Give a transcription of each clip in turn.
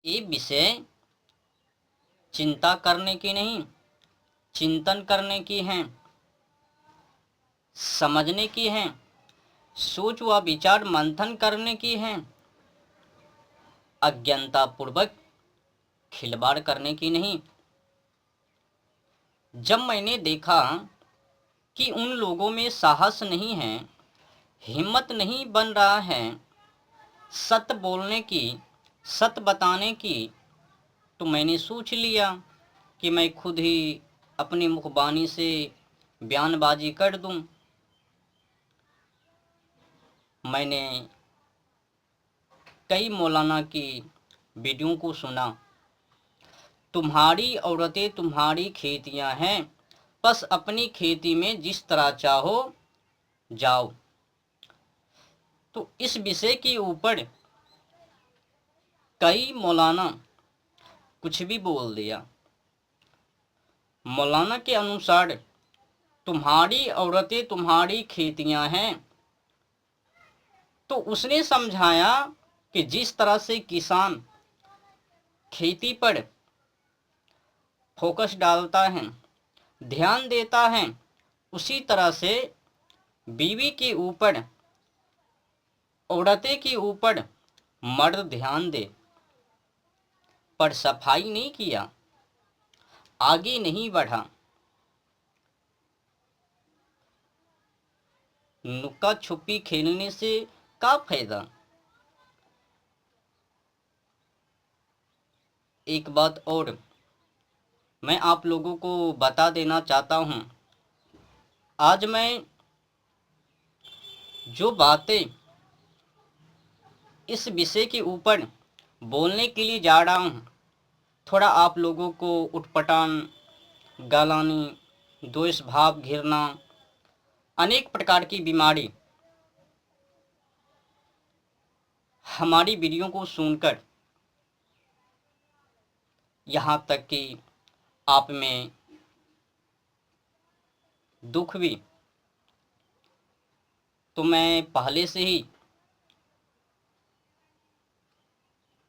ये विषय चिंता करने की नहीं, चिंतन करने की हैं, समझने की हैं, सोच व विचार मंथन करने की हैं, अज्ञानता पूर्वक खिलवाड़ करने की नहीं। जब मैंने देखा कि उन लोगों में साहस नहीं है, हिम्मत नहीं बन रहा है सत्य बोलने की, सत्य बताने की, तो मैंने सोच लिया कि मैं खुद ही अपनी मुखबानी से बयानबाजी कर दूं। मैंने कई मौलाना की वीडियो को सुना। तुम्हारी औरतें तुम्हारी खेतियां हैं, बस अपनी खेती में जिस तरह चाहो जाओ। तो इस विषय के ऊपर कई मौलाना कुछ भी बोल दिया। मौलाना के अनुसार तुम्हारी औरतें तुम्हारी खेतियां हैं, तो उसने समझाया कि जिस तरह से किसान खेती पर फोकस डालता है, ध्यान देता है, उसी तरह से बीवी के ऊपर, औरतें के ऊपर मर्द ध्यान दे। पर सफाई नहीं किया, आगे नहीं बढ़ा, नुक्का छुपी खेलने से क्या फायदा। एक बात और मैं आप लोगों को बता देना चाहता हूं। आज मैं जो बातें इस विषय के ऊपर बोलने के लिए जा रहा हूं, थोड़ा आप लोगों को उटपटांग, गालानी, द्वेष भाव, घृणा, अनेक प्रकार की बीमारी हमारी वीडियो को सुनकर यहाँ तक कि आप में दुख भी, तो मैं पहले से ही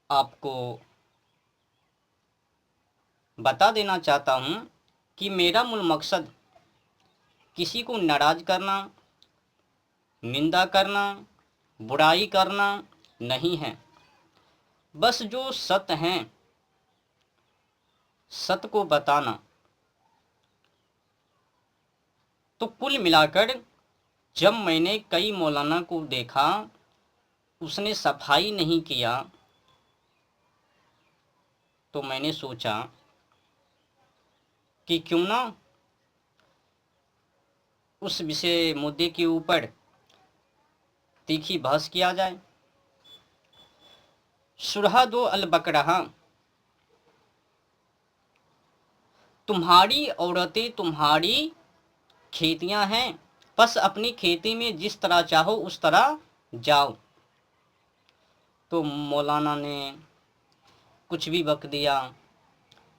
आपको बता देना चाहता हूँ कि मेरा मूल मकसद किसी को नाराज करना, निंदा करना, बुराई करना नहीं है। बस जो सत्य हैं, सत्य को बताना। तो कुल मिलाकर जब मैंने कई मौलाना को देखा, उसने सफाई नहीं किया, तो मैंने सोचा कि क्यों ना उस विषय मुद्दे के ऊपर तीखी बहस किया जाए। सूरह 2 अल बकरह, तुम्हारी औरतें तुम्हारी खेतियां हैं, बस अपनी खेती में जिस तरह चाहो उस तरह जाओ। तो मौलाना ने कुछ भी बक दिया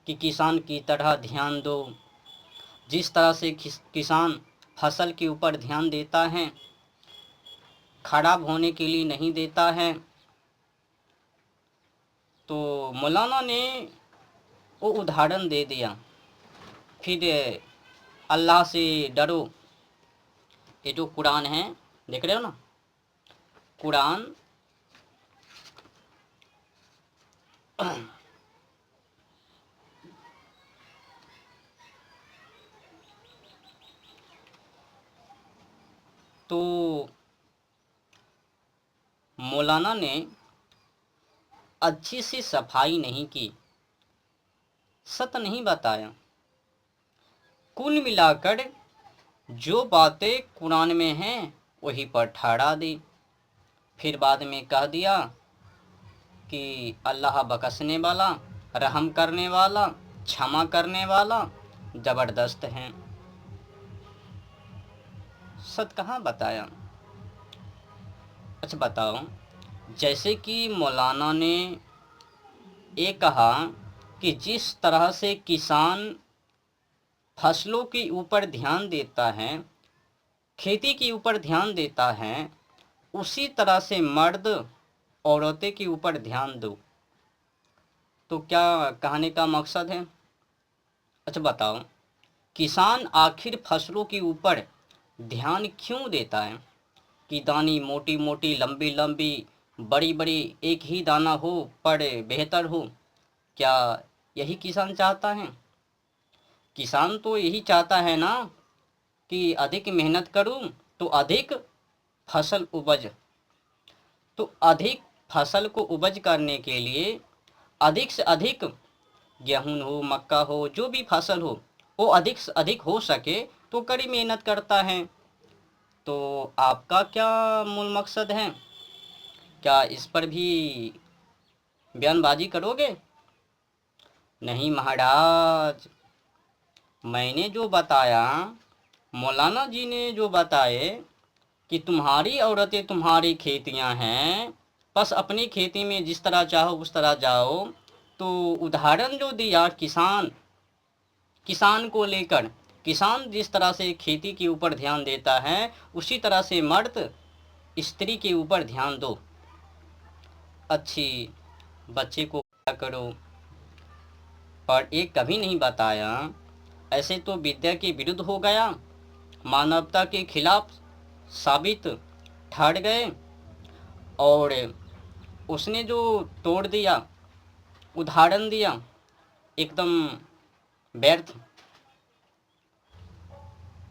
कि किसान की तरह ध्यान दो। जिस तरह से किसान फसल के ऊपर ध्यान देता है, खराब होने के लिए नहीं देता है, तो मौलाना ने वो उदाहरण दे दिया। फिर अल्लाह से डरो। ये जो कुरान है, देख रहे हो ना, कुरान तो मौलाना ने अच्छी सी सफाई नहीं की, सत्य नहीं बताया। कुल मिलाकर जो बातें कुरान में हैं वही पर ठहरा दी। फिर बाद में कह दिया कि अल्लाह बख्शने वाला, रहम करने वाला, क्षमा करने वाला, ज़बरदस्त हैं। सत्य कहाँ बताया। अच्छा बताओ, जैसे कि मौलाना ने ये कहा कि जिस तरह से किसान फसलों के ऊपर ध्यान देता है, खेती के ऊपर ध्यान देता है, उसी तरह से मर्द औरतें के ऊपर ध्यान दो। तो क्या कहने का मकसद है? अच्छा बताओ, किसान आखिर फसलों के ऊपर ध्यान क्यों देता है कि दानी मोटी मोटी लंबी लंबी बड़ी बड़ी एक ही दाना हो पर बेहतर हो? क्या यही किसान चाहता है? किसान तो यही चाहता है ना कि अधिक मेहनत करूं तो अधिक फसल उपज। तो अधिक फसल को उपज करने के लिए अधिक से अधिक गेहूं हो, मक्का हो, जो भी फसल हो वो अधिक से अधिक हो सके तो कड़ी मेहनत करता है। तो आपका क्या मूल मकसद है? क्या इस पर भी बयानबाजी करोगे? नहीं महाराज, मैंने जो बताया, मौलाना जी ने जो बताए कि तुम्हारी औरतें तुम्हारी खेतियां हैं, बस अपनी खेती में जिस तरह चाहो उस तरह जाओ। तो उदाहरण जो दिया किसान को लेकर, किसान जिस तरह से खेती के ऊपर ध्यान देता है उसी तरह से मर्द स्त्री के ऊपर ध्यान दो। अच्छी बच्चे को करो, पर एक कभी नहीं बताया ऐसे तो विद्या के विरुद्ध हो गया, मानवता के खिलाफ साबित ठहर गए। और उसने जो तोड़ दिया, उदाहरण दिया, एकदम व्यर्थ।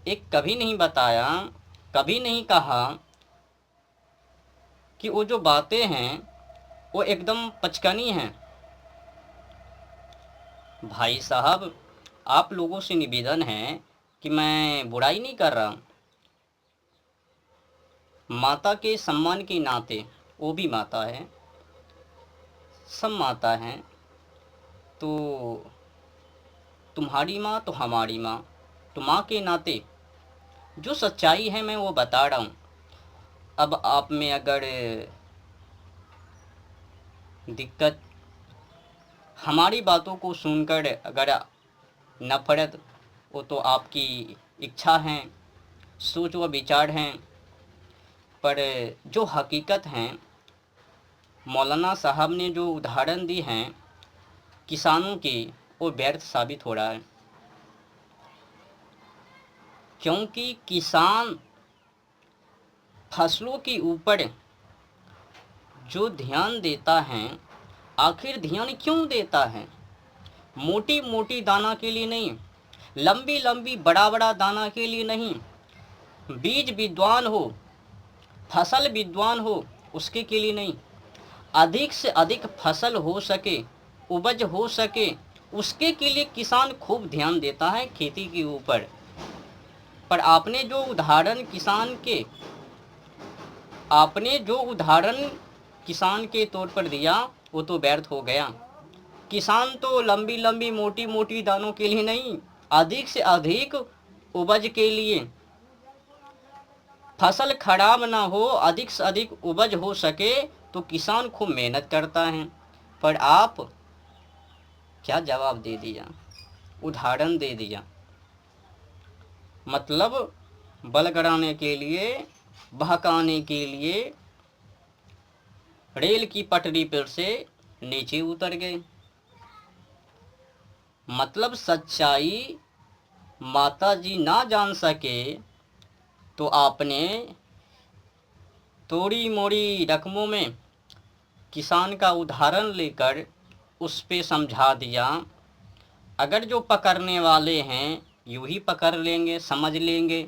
एक कभी नहीं बताया, कभी नहीं कहा कि वो जो बातें हैं वो एकदम पचकनी हैं। भाई साहब, आप लोगों से निवेदन है कि मैं बुराई नहीं कर रहा, माता के सम्मान के नाते, वो भी माता है, सब माता हैं, तो तुम्हारी माँ तो हमारी माँ, तो माँ के नाते जो सच्चाई है मैं वो बता रहा हूँ। अब आप में अगर दिक्कत, हमारी बातों को सुनकर अगर नफरत, वो तो आपकी इच्छा है, सोच व विचार हैं, पर जो हकीकत हैं, मौलाना साहब ने जो उदाहरण दी हैं किसानों की, वो व्यर्थ साबित हो रहा है। क्योंकि किसान फसलों के ऊपर जो ध्यान देता है, आखिर ध्यान क्यों देता है? मोटी मोटी दाना के लिए नहीं, लंबी लंबी बड़ा बड़ा दाना के लिए नहीं, बीज विद्वान हो, फसल विद्वान हो उसके के लिए नहीं, अधिक से अधिक फसल हो सके, उपज हो सके, उसके के लिए किसान खूब ध्यान देता है खेती के ऊपर। पर आपने जो उदाहरण किसान के तौर पर दिया वो तो व्यर्थ हो गया। किसान तो लंबी लंबी मोटी मोटी दानों के लिए नहीं, अधिक से अधिक उपज के लिए, फसल खराब ना हो, अधिक से अधिक उपज हो सके तो किसान खूब मेहनत करता है। पर आप क्या जवाब दे दिया, उदाहरण दे दिया, मतलब बल कराने के लिए, बहकाने के लिए रेल की पटरी पर से नीचे उतर गए। मतलब सच्चाई माता जी ना जान सके तो आपने थोड़ी मोड़ी रकमों में किसान का उदाहरण लेकर उस पे समझा दिया। अगर जो पकड़ने वाले हैं यूं ही पकड़ लेंगे, समझ लेंगे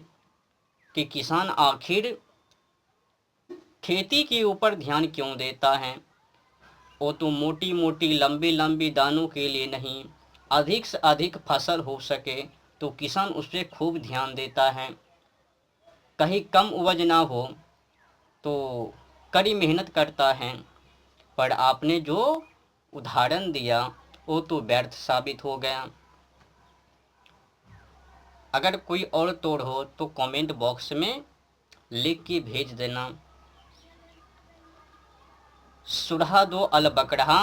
कि किसान आखिर खेती के ऊपर ध्यान क्यों देता है, वो तो मोटी मोटी लंबी लंबी दानों के लिए नहीं, अधिक से अधिक फसल हो सके तो किसान उस पर खूब ध्यान देता है। कहीं कम उपज ना हो तो कड़ी मेहनत करता है। पर आपने जो उदाहरण दिया वो तो व्यर्थ साबित हो गया। अगर कोई और तोड़ हो तो कमेंट बॉक्स में लिख के भेज देना। सुरहा दो अल बकरहा,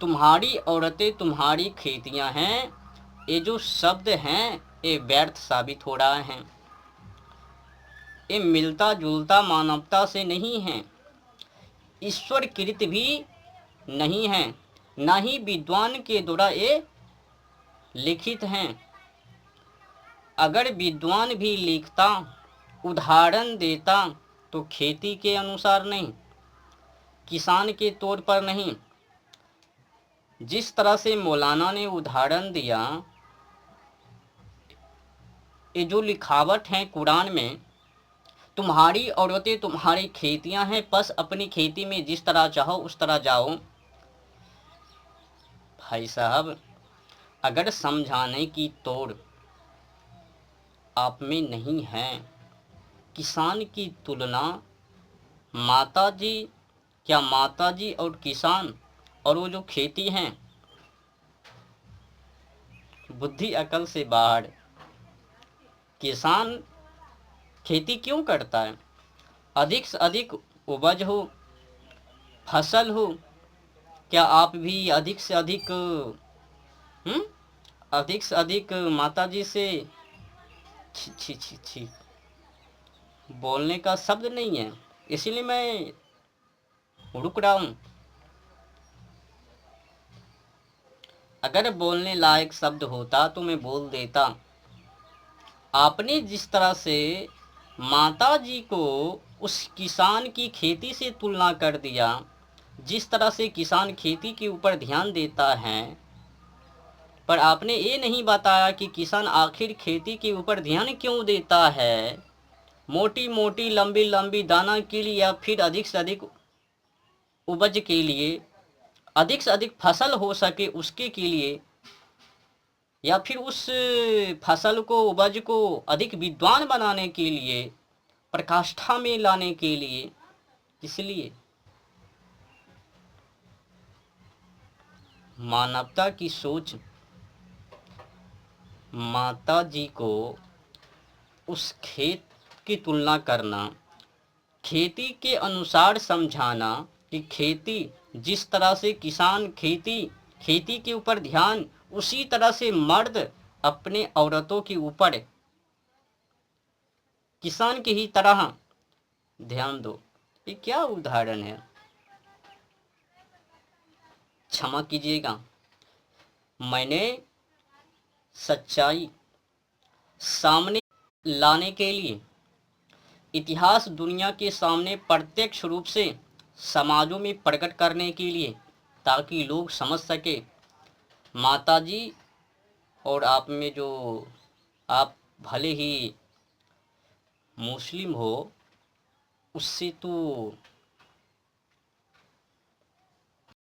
तुम्हारी औरतें तुम्हारी खेतियां हैं, ये जो शब्द हैं ये व्यर्थ साबित हो रहा है। ये मिलता जुलता मानवता से नहीं है, ईश्वर कृत भी नहीं है, ना ही विद्वान के द्वारा ये लिखित हैं। अगर विद्वान भी लिखता, उदाहरण देता, तो खेती के अनुसार नहीं, किसान के तौर पर नहीं। जिस तरह से मौलाना ने उदाहरण दिया, ये जो लिखावट है कुरान में, तुम्हारी औरतें तुम्हारी खेतियां हैं, बस अपनी खेती में जिस तरह चाहो उस तरह जाओ। भाई साहब, अगर समझाने की तोड़ आप में नहीं है, किसान की तुलना माताजी, क्या माताजी और किसान और वो जो खेती हैं, बुद्धि अकल से बाहर। किसान खेती क्यों करता है? अधिक से अधिक उपज हो, फसल हो। क्या आप भी अधिक से अधिक अधिक से अधिक माताजी से, छी छी छी छी, बोलने का शब्द नहीं है, इसीलिए मैं रुक रहा हूँ। अगर बोलने लायक शब्द होता तो मैं बोल देता। आपने जिस तरह से माता जी को उस किसान की खेती से तुलना कर दिया, जिस तरह से किसान खेती के ऊपर ध्यान देता है, पर आपने ये नहीं बताया कि किसान आखिर खेती के ऊपर ध्यान क्यों देता है। मोटी मोटी लंबी लंबी दाना के लिए, या फिर अधिक से अधिक उपज के लिए, अधिक से अधिक फसल हो सके उसके के लिए, या फिर उस फसल को, उपज को अधिक विद्वान बनाने के लिए, प्रकाष्ठा में लाने के लिए। इसलिए मानवता की सोच माता जी को उस खेत की तुलना करना, खेती के अनुसार समझाना कि खेती जिस तरह से किसान खेती के ऊपर ध्यान, उसी तरह से मर्द अपने औरतों के ऊपर किसान की ही तरह ध्यान दो। ये क्या उदाहरण है? क्षमा कीजिएगा, मैंने सच्चाई सामने लाने के लिए, इतिहास दुनिया के सामने प्रत्यक्ष रूप से समाजों में प्रकट करने के लिए, ताकि लोग समझ सके माताजी और आप में जो, आप भले ही मुस्लिम हो, उससे तो